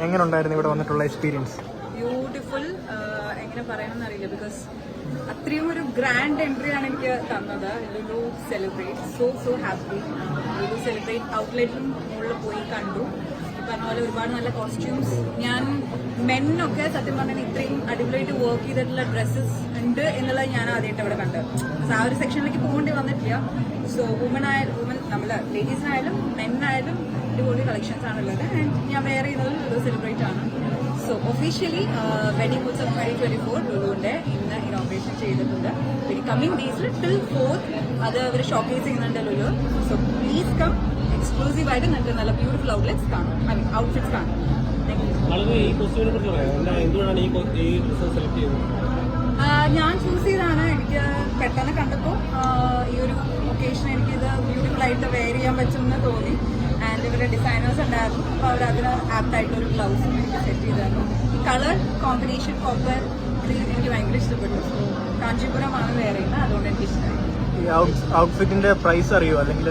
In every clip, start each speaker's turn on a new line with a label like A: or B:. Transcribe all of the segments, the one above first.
A: എങ്ങനെ ഉണ്ടായിരുന്നു ഇവിടെ വന്നിട്ടുള്ള എക്സ്പീരിയൻസ്?
B: ബ്യൂട്ടിഫുൾ. എങ്ങനെ പറയണമെന്ന് അറിയില്ല, ബിക്കോസ് അത്രയും ഒരു ഗ്രാൻഡ് എൻട്രി ആണ് എനിക്ക് തന്നത്. Lulu celebrate, so happy. Lulu celebrate ഔട്ട്ലെറ്റിലും മുകളിൽ പോയി കണ്ടു. പറഞ്ഞ പോലെ ഒരുപാട് നല്ല കോസ്റ്റ്യൂംസ്. ഞാൻ മെന്നൊക്കെ സത്യം പറഞ്ഞാൽ ഇത്രയും അടിപൊളിയായിട്ട് വർക്ക് ചെയ്തിട്ടുള്ള ഡ്രസ്സസ് ഉണ്ട് എന്നുള്ളത് ഞാൻ ആദ്യമായിട്ട് അവിടെ കണ്ടത്. ആ ഒരു സെക്ഷനിലേക്ക് പോകേണ്ടി വന്നിട്ടില്ല. സോ വുമൺ നമ്മള് ലേഡീസിനായാലും മെന്നായാലും അടിപൊളി കളക്ഷൻസ് ആണുള്ളത്. ആൻഡ് ഞാൻ വെയർ ചെയ്യുന്നത് ലുലു സെലിബ്രേറ്റ് ആണ്. സോ ഒഫീഷ്യലി വെഡിങ് ഉത്സവം 2024 ലുലുവിന്റെ ഇന്ന് ഇനോഗ്രേഷൻ ചെയ്തിട്ടുണ്ട്. ഇനി കമ്മിങ് ഡേയ്സിൽ ടിൽ 4th അത് അവർ ഷോക്കേസ് ചെയ്യുന്നുണ്ട് Lulu. So please come. Exclusive ആയിട്ട് നിങ്ങൾക്ക് നല്ല ബ്യൂട്ടിഫുൾ ഔട്ട്ലെറ്റ്സ് കാണും, ഐ മീൻ ഔട്ട്ഫിറ്റ്സ് കാണും. ഞാൻ ചൂസ് ചെയ്താണ്. എനിക്ക് പെട്ടെന്ന് കണ്ടപ്പോൾ ഈ ഒരു ഒക്കേഷൻ എനിക്കിത് ബ്യൂട്ടിഫുൾ ആയിട്ട് വെയർ ചെയ്യാൻ പറ്റുമെന്ന് തോന്നി. ആൻഡ് ഇവരുടെ ഡിസൈനേഴ്സ് ഉണ്ടായിരുന്നു, അപ്പോൾ അവർ അതിന് ആപ്റ്റായിട്ട് ഒരു ബ്ലൗസും എനിക്ക് സെറ്റ് ചെയ്തായിരുന്നു. ഈ കളർ കോമ്പിനേഷൻ കോപ്പർ ഗ്രീൻ എനിക്ക് ഭയങ്കര ഇഷ്ടപ്പെട്ടു. സോ കാഞ്ചീപുരമാണ് വെയർ ചെയ്യുന്നത്, അതുകൊണ്ട് എനിക്ക് ഇഷ്ടമായി.
A: ഔട്ട്ഫിറ്റിന്റെ പ്രൈസ് അറിയോ? അല്ലെങ്കിൽ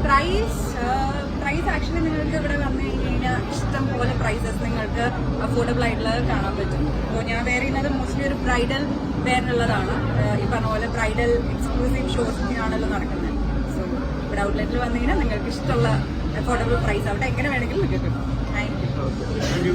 B: പ്രൈസ് ആക്ച്വലി നിങ്ങൾക്ക് ഇവിടെ വന്നു കഴിഞ്ഞാൽ ഇഷ്ടം പോലെ പ്രൈസസ് നിങ്ങൾക്ക് അഫോർഡബിൾ ആയിട്ടുള്ളത് കാണാൻ പറ്റും. അപ്പോൾ ഞാൻ വെയർ ചെയ്യുന്നത് മോസ്റ്റ്ലി ഒരു ബ്രൈഡൽ വെയറിനുള്ളതാണ്. ഈ പറഞ്ഞ പോലെ ബ്രൈഡൽ എക്സ്ക്ലൂസീവ് ഷോസ് ആണല്ലോ നടക്കുന്നത്. സോ ഇവിടെ ഔട്ട്ലെറ്റിൽ വന്നു കഴിഞ്ഞാൽ നിങ്ങൾക്ക് ഇഷ്ടമുള്ള അഫോർഡബിൾ പ്രൈസ് അവിടെ എങ്ങനെ വേണമെങ്കിലും നിങ്ങൾക്ക് കിട്ടും. Thank you.